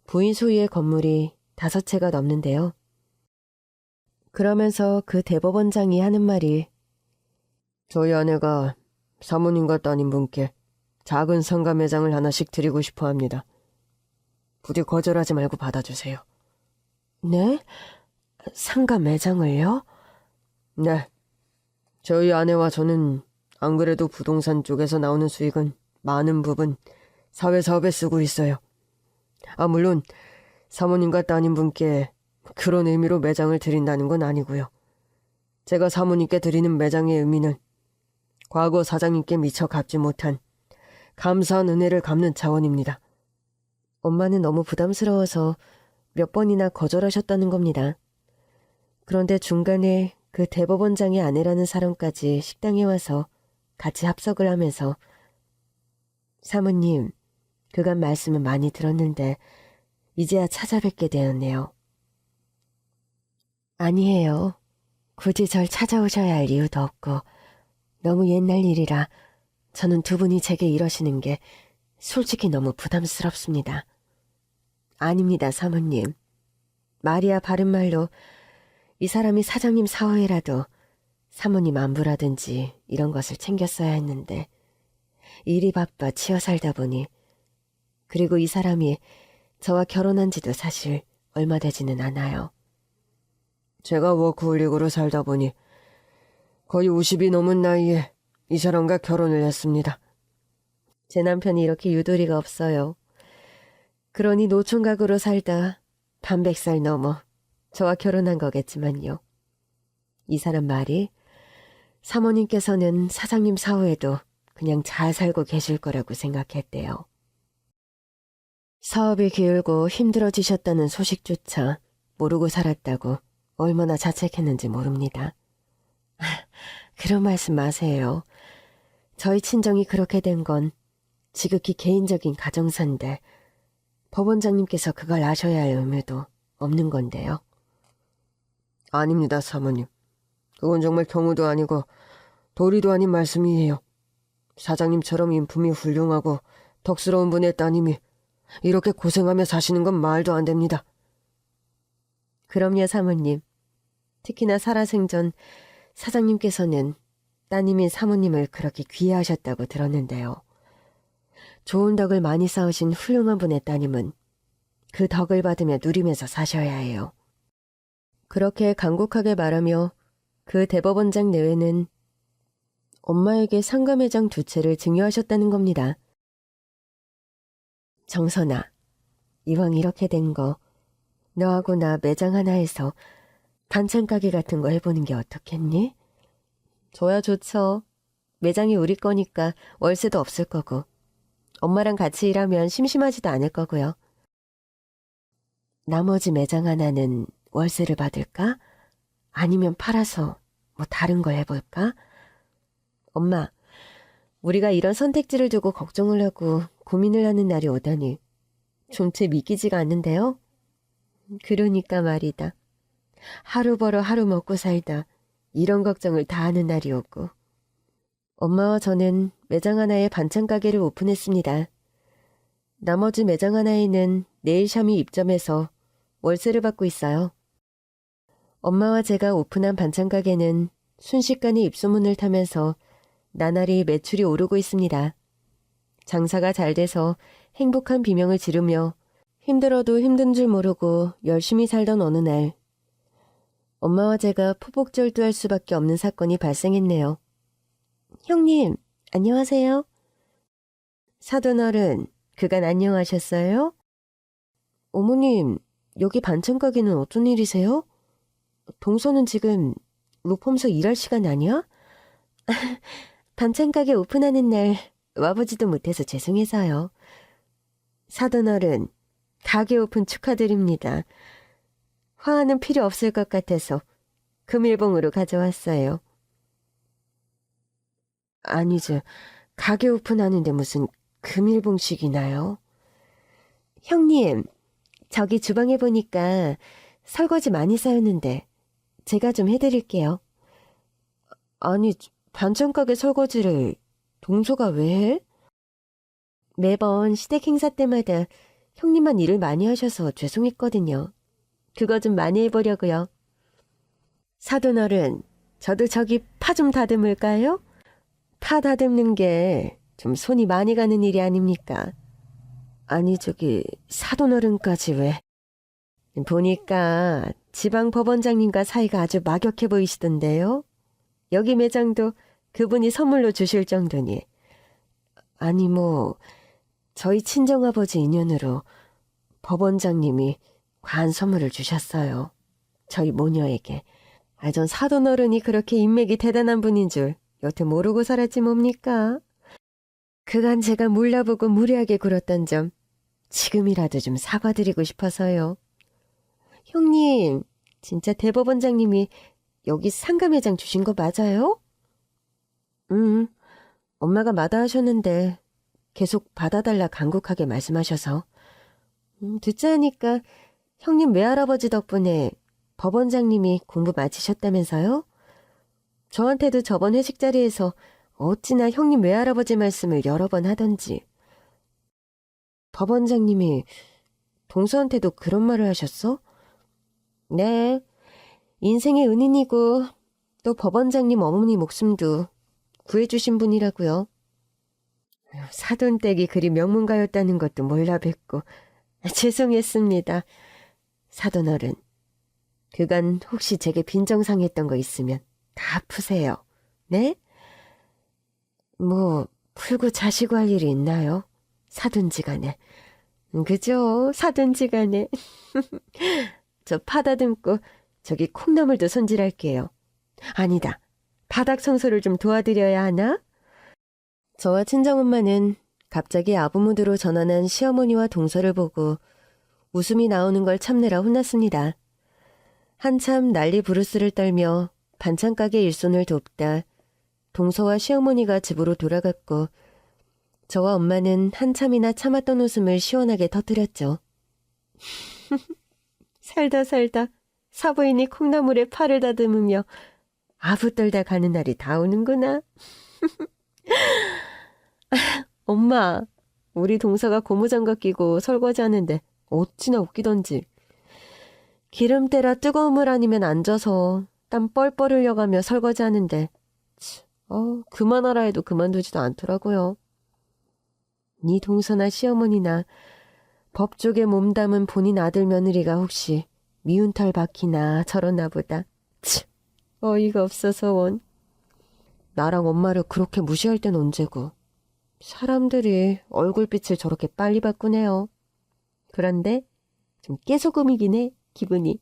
[SPEAKER 1] 부인 소유의 건물이 5채가 넘는데요. 그러면서 그 대법원장이 하는 말이 저희 아내가 사모님과 따님분께 작은 상가 매장을 하나씩 드리고 싶어 합니다. 부디 거절하지 말고 받아주세요. 네? 상가 매장을요? 네. 저희 아내와 저는 안 그래도 부동산 쪽에서 나오는 수익은 많은 부분 사회사업에 쓰고 있어요. 물론 사모님과 따님분께 그런 의미로 매장을 드린다는 건 아니고요. 제가 사모님께 드리는 매장의 의미는 과거 사장님께 미처 갚지 못한 감사한 은혜를 갚는 차원입니다. 엄마는 너무 부담스러워서 몇 번이나 거절하셨다는 겁니다. 그런데 중간에 그 대법원장의 아내라는 사람까지 식당에 와서 같이 합석을 하면서 사모님, 그간 말씀은 많이 들었는데 이제야 찾아뵙게 되었네요. 아니에요. 굳이 절 찾아오셔야 할 이유도 없고 너무 옛날 일이라 저는 두 분이 제게 이러시는 게 솔직히 너무 부담스럽습니다. 아닙니다, 사모님. 말이야 바른 말로 이 사람이 사장님 사후에라도 사모님 안부라든지 이런 것을 챙겼어야 했는데 일이 바빠 치여 살다 보니, 그리고 이 사람이 저와 결혼한 지도 사실 얼마 되지는 않아요. 제가 워크홀릭으로 살다 보니 거의 50이 넘은 나이에 이 사람과 결혼을 했습니다. 제 남편이 이렇게 유도리가 없어요. 그러니 노총각으로 살다 반백살 넘어 저와 결혼한 거겠지만요. 이 사람 말이 사모님께서는 사장님 사후에도 그냥 잘 살고 계실 거라고 생각했대요. 사업이 기울고 힘들어지셨다는 소식조차 모르고 살았다고 얼마나 자책했는지 모릅니다. 그런 말씀 마세요. 저희 친정이 그렇게 된 건 지극히 개인적인 가정사인데 법원장님께서 그걸 아셔야 할 의무도 없는 건데요. 아닙니다, 사모님. 그건 정말 경우도 아니고 도리도 아닌 말씀이에요. 사장님처럼 인품이 훌륭하고 덕스러운 분의 따님이 이렇게 고생하며 사시는 건 말도 안 됩니다. 그럼요, 사모님. 특히나 살아생전 사장님께서는 따님인 사모님을 그렇게 귀해하셨다고 들었는데요. 좋은 덕을 많이 쌓으신 훌륭한 분의 따님은 그 덕을 받으며 누리면서 사셔야 해요. 그렇게 간곡하게 말하며 그 대법원장 내외는 엄마에게 상가매장 2채를 증여하셨다는 겁니다. 정선아, 이왕 이렇게 된 거 너하고 나 매장 하나에서 반찬가게 같은 거 해보는 게 어떻겠니? 저야 좋죠. 매장이 우리 거니까 월세도 없을 거고 엄마랑 같이 일하면 심심하지도 않을 거고요. 나머지 매장 하나는 월세를 받을까? 아니면 팔아서 뭐 다른 걸 해볼까? 엄마, 우리가 이런 선택지를 두고 걱정을 하고 고민을 하는 날이 오다니 좀 채 믿기지가 않는데요? 그러니까 말이다. 하루 벌어 하루 먹고 살다 이런 걱정을 다 하는 날이 오고. 엄마와 저는 매장 하나에 반찬 가게를 오픈했습니다. 나머지 매장 하나에는 네일샴이 입점해서 월세를 받고 있어요. 엄마와 제가 오픈한 반찬 가게는 순식간에 입소문을 타면서 나날이 매출이 오르고 있습니다. 장사가 잘 돼서 행복한 비명을 지르며 힘들어도 힘든 줄 모르고 열심히 살던 어느 날, 엄마와 제가 포복절도할 수밖에 없는 사건이 발생했네요. 형님, 안녕하세요. 사돈어른, 그간 안녕하셨어요? 어머님, 여기 반찬 가게는 어쩐 일이세요? 동서는 지금 로펌서 일할 시간 아니야? 반찬 가게 오픈하는 날 와보지도 못해서 죄송해서요. 사돈어른, 가게 오픈 축하드립니다. 화환은 필요 없을 것 같아서 금일봉으로 가져왔어요. 아니지, 가게 오픈하는데 무슨 금일봉식이나요? 형님, 저기 주방에 보니까 설거지 많이 쌓였는데 제가 좀 해드릴게요. 아니, 반찬 가게 설거지를 동서가 왜 해? 매번 시댁 행사 때마다 형님만 일을 많이 하셔서 죄송했거든요. 그거 좀 많이 해보려고요. 사돈어른, 저도 저기 파 좀 다듬을까요? 파 다듬는 게 좀 손이 많이 가는 일이 아닙니까? 아니, 저기 사돈어른까지 왜? 보니까 지방 법원장님과 사이가 아주 막역해 보이시던데요. 여기 매장도 그분이 선물로 주실 정도니. 아니 뭐 저희 친정아버지 인연으로 법원장님이 과한 선물을 주셨어요. 저희 모녀에게. 전 사돈어른이 그렇게 인맥이 대단한 분인 줄 여태 모르고 살았지 뭡니까? 그간 제가 몰라보고 무례하게 굴었던 점 지금이라도 좀 사과드리고 싶어서요. 형님, 진짜 대법원장님이 여기 상가매장 주신 거 맞아요? 엄마가 마다하셨는데 계속 받아달라 간곡하게 말씀하셔서. 듣자 하니까 형님 외할아버지 덕분에 법원장님이 공부 마치셨다면서요? 저한테도 저번 회식 자리에서 어찌나 형님 외할아버지 말씀을 여러 번 하던지. 법원장님이 동서한테도 그런 말을 하셨어? 네, 인생의 은인이고 또 법원장님 어머니 목숨도 구해주신 분이라고요. 사돈댁이 그리 명문가였다는 것도 몰라 뵙고 죄송했습니다. 사돈어른, 그간 혹시 제게 빈정상했던 거 있으면 다 푸세요. 네? 뭐 풀고 자시고 할 일이 있나요? 사돈지간에. 그죠? 사돈지간에. 저 파다듬고 저기 콩나물도 손질할게요. 아니다. 바닥 청소를 좀 도와드려야 하나? 저와 친정엄마는 갑자기 아부모드로 전환한 시어머니와 동서를 보고 웃음이 나오는 걸 참느라 혼났습니다. 한참 난리 부르스를 떨며 반찬가게 일손을 돕다 동서와 시어머니가 집으로 돌아갔고 저와 엄마는 한참이나 참았던 웃음을 시원하게 터뜨렸죠. 살다 사부인이 콩나물에 팔을 다듬으며 아부 떨다 가는 날이 다 오는구나. 엄마, 우리 동서가 고무장갑 끼고 설거지하는데 어찌나 웃기던지. 기름때라 뜨거운 물 아니면 앉아서 땀 뻘뻘 흘려가며 설거지하는데 그만하라 해도 그만두지도 않더라고요. 네 동서나 시어머니나 법쪽에 몸담은 본인 아들 며느리가 혹시 미운 털 박히나 저러나 보다. 어이가 없어서 원. 나랑 엄마를 그렇게 무시할 땐 언제고. 사람들이 얼굴빛을 저렇게 빨리 바꾸네요. 그런데 좀 깨소금이긴 해, 기분이.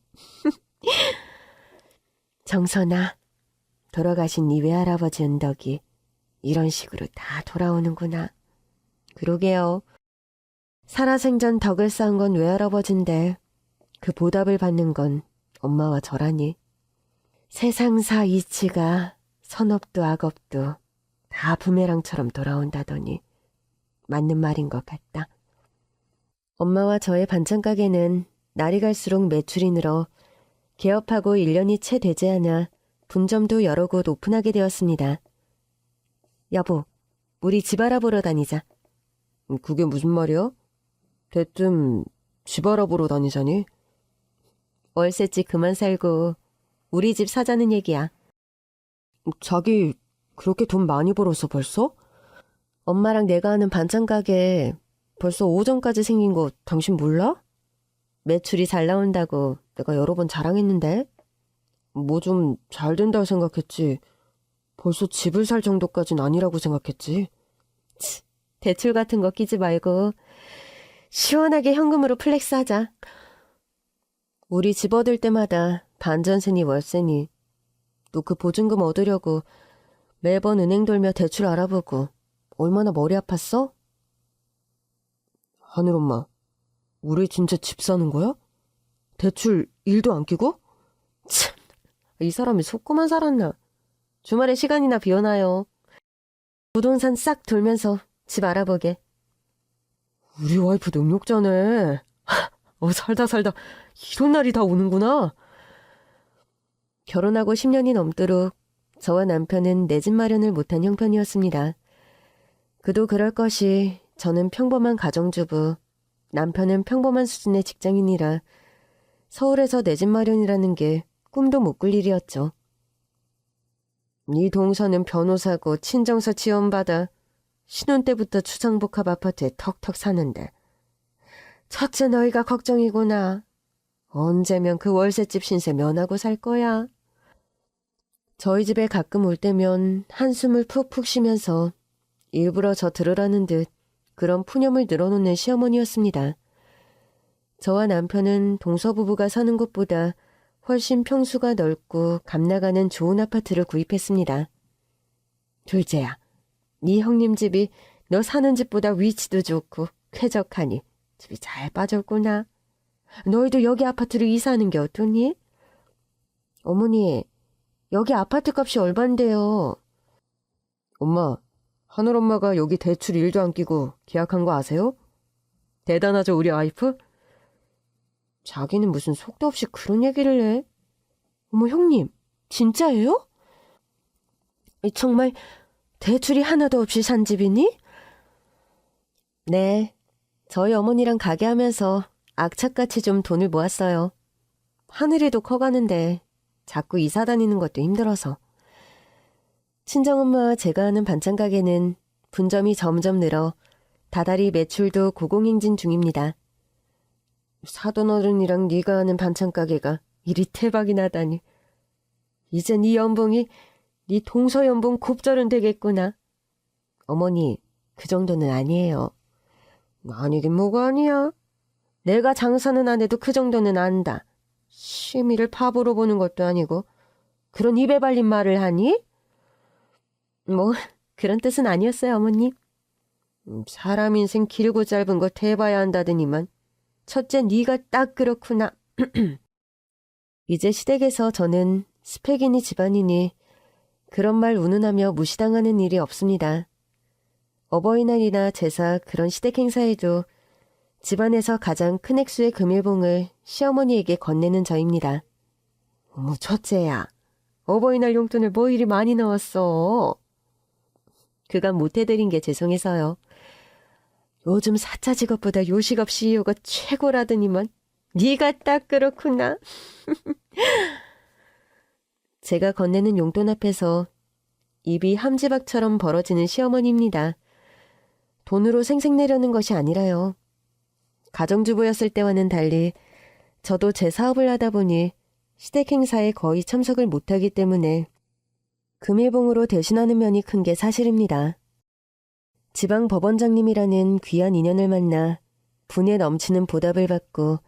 [SPEAKER 1] 정선아, 돌아가신 네 외할아버지 은덕이 이런 식으로 다 돌아오는구나. 그러게요. 살아생전 덕을 쌓은 건 외할아버지인데 그 보답을 받는 건 엄마와 저라니. 세상사 이치가 선업도 악업도 다 부메랑처럼 돌아온다더니 맞는 말인 것 같다. 엄마와 저의 반찬가게는 날이 갈수록 매출이 늘어 개업하고 1년이 채 되지 않아 분점도 여러 곳 오픈하게 되었습니다. 여보, 우리 집 알아보러 다니자. 그게 무슨 말이야? 대뜸 집 알아보러 다니자니? 월세집 그만 살고 우리 집 사자는 얘기야. 자기 그렇게 돈 많이 벌었어 벌써? 엄마랑 내가 하는 반찬 가게 벌써 오전까지 생긴 거 당신 몰라? 매출이 잘 나온다고 내가 여러 번 자랑했는데. 뭐 좀 잘 된다고 생각했지. 벌써 집을 살 정도까진 아니라고 생각했지. 대출 같은 거 끼지 말고 시원하게 현금으로 플렉스 하자. 우리 집 얻을 때마다 반전세니 월세니 또 그 보증금 얻으려고 매번 은행 돌며 대출 알아보고 얼마나 머리 아팠어? 하늘엄마, 우리 진짜 집 사는 거야? 대출 1도 안 끼고? 참, 이 사람이 속고만 살았나. 주말에 시간이나 비워놔요. 부동산 싹 돌면서 집 알아보게. 우리 와이프 능력자네. 살다 이런 날이 다 오는구나. 결혼하고 10년이 넘도록 저와 남편은 내 집 마련을 못한 형편이었습니다. 그도 그럴 것이 저는 평범한 가정주부, 남편은 평범한 수준의 직장인이라 서울에서 내 집 마련이라는 게 꿈도 못 꿀 일이었죠. 네 동서는 변호사고 친정서 지원받아 신혼 때부터 주상복합 아파트에 턱턱 사는데 첫째 너희가 걱정이구나. 언제면 그 월세집 신세 면하고 살 거야. 저희 집에 가끔 올 때면 한숨을 푹푹 쉬면서 일부러 저 들으라는 듯 그런 푸념을 늘어놓는 시어머니였습니다. 저와 남편은 동서부부가 사는 곳보다 훨씬 평수가 넓고 값나가는 좋은 아파트를 구입했습니다. 둘째야, 네 형님 집이 너 사는 집보다 위치도 좋고 쾌적하니 집이 잘 빠졌구나. 너희도 여기 아파트로 이사하는 게 어떠니? 어머니, 여기 아파트 값이 얼만데요? 엄마, 하늘엄마가 여기 대출 1도 안 끼고 계약한 거 아세요? 대단하죠, 우리 와이프? 자기는 무슨 속도 없이 그런 얘기를 해? 어머, 형님, 진짜예요? 정말 대출이 하나도 없이 산 집이니? 네, 저희 어머니랑 가게 하면서 악착같이 좀 돈을 모았어요. 하늘이도 커가는데 자꾸 이사 다니는 것도 힘들어서. 친정엄마와 제가 하는 반찬 가게는 분점이 점점 늘어 다달이 매출도 고공행진 중입니다. 사돈 어른이랑 네가 하는 반찬 가게가 이리 대박이 나다니. 이제 네 연봉이 네 동서 연봉 곱절은 되겠구나. 어머니, 그 정도는 아니에요. 아니긴 뭐가 아니야. 내가 장사는 안 해도 그 정도는 안다. 심의를 바보로 보는 것도 아니고 그런 입에 발린 말을 하니? 뭐 그런 뜻은 아니었어요, 어머님. 사람 인생 길고 짧은 거 대봐야 한다더니만. 첫째, 네가 딱 그렇구나. 이제 시댁에서 저는 스펙이니 집안이니 그런 말 운운하며 무시당하는 일이 없습니다. 어버이날이나 제사 그런 시댁 행사에도 집안에서 가장 큰 액수의 금일봉을 시어머니에게 건네는 저입니다. 어머, 첫째야. 어버이날 용돈을 뭐 이리 많이 넣었어. 그간 못해드린 게 죄송해서요. 요즘 사차 직업보다 요식업 CEO가 최고라더니만. 네가 딱 그렇구나. 제가 건네는 용돈 앞에서 입이 함지박처럼 벌어지는 시어머니입니다. 돈으로 생색내려는 것이 아니라요. 가정주부였을 때와는 달리 저도 제 사업을 하다 보니 시댁 행사에 거의 참석을 못하기 때문에 금일봉으로 대신하는 면이 큰 게 사실입니다. 지방 법원장님이라는 귀한 인연을 만나 분에 넘치는 보답을 받고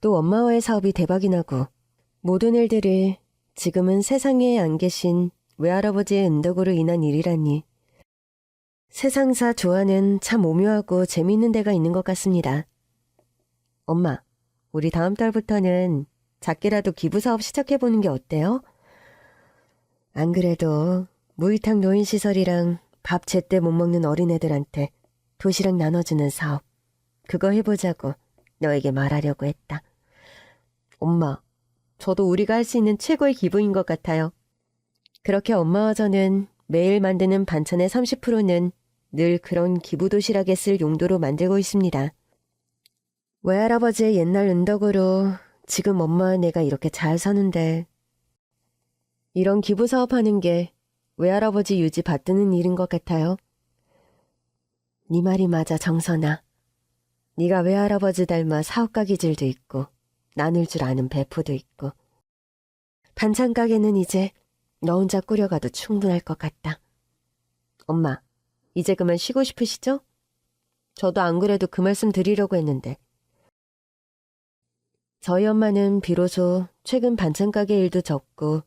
[SPEAKER 1] 또 엄마와의 사업이 대박이 나고 모든 일들을 지금은 세상에 안 계신 외할아버지의 은덕으로 인한 일이라니. 세상사 조화는 참 오묘하고 재미있는 데가 있는 것 같습니다. 엄마, 우리 다음 달부터는 작게라도 기부사업 시작해보는 게 어때요? 안 그래도 무의탁 노인시설이랑 밥 제때 못 먹는 어린애들한테 도시락 나눠주는 사업, 그거 해보자고 너에게 말하려고 했다. 엄마, 저도 우리가 할 수 있는 최고의 기부인 것 같아요. 그렇게 엄마와 저는 매일 만드는 반찬의 30%는 늘 그런 기부도시락에 쓸 용도로 만들고 있습니다. 외할아버지의 옛날 은덕으로 지금 엄마와 내가 이렇게 잘 사는데 이런 기부사업하는 게 외할아버지 유지 받드는 일인 것 같아요. 네 말이 맞아, 정선아. 네가 외할아버지 닮아 사업가 기질도 있고 나눌 줄 아는 배포도 있고 반찬 가게는 이제 너 혼자 꾸려가도 충분할 것 같다. 엄마, 이제 그만 쉬고 싶으시죠? 저도 안 그래도 그 말씀 드리려고 했는데. 저희 엄마는 비로소 최근 반찬 가게 일도 접고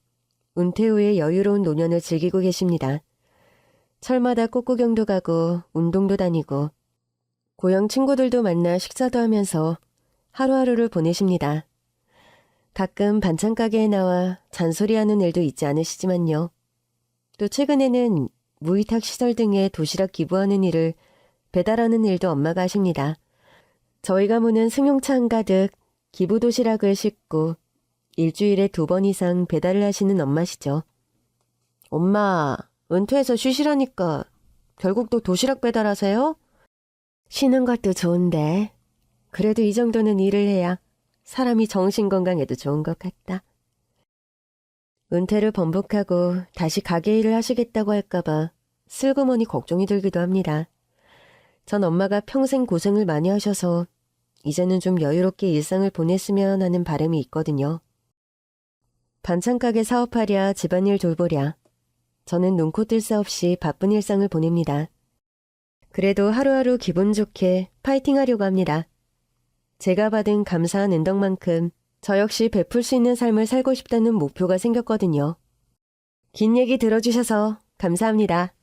[SPEAKER 1] 은퇴 후에 여유로운 노년을 즐기고 계십니다. 철마다 꽃구경도 가고 운동도 다니고 고향 친구들도 만나 식사도 하면서 하루하루를 보내십니다. 가끔 반찬 가게에 나와 잔소리하는 일도 있지 않으시지만요. 또 최근에는 무위탁 시설 등에 도시락 기부하는 일을 배달하는 일도 엄마가 하십니다. 저희 가문은 승용차 한가득 기부 도시락을 싣고 일주일에 2번 이상 배달을 하시는 엄마시죠. 엄마, 은퇴해서 쉬시라니까 결국 또 도시락 배달하세요? 쉬는 것도 좋은데 그래도 이 정도는 일을 해야 사람이 정신건강에도 좋은 것 같다. 은퇴를 번복하고 다시 가게 일을 하시겠다고 할까봐 슬그머니 걱정이 들기도 합니다. 전 엄마가 평생 고생을 많이 하셔서 이제는 좀 여유롭게 일상을 보냈으면 하는 바람이 있거든요. 반찬 가게 사업하랴 집안일 돌보랴 저는 눈코 뜰 새 없이 바쁜 일상을 보냅니다. 그래도 하루하루 기분 좋게 파이팅하려고 합니다. 제가 받은 감사한 은덕만큼 저 역시 베풀 수 있는 삶을 살고 싶다는 목표가 생겼거든요. 긴 얘기 들어주셔서 감사합니다.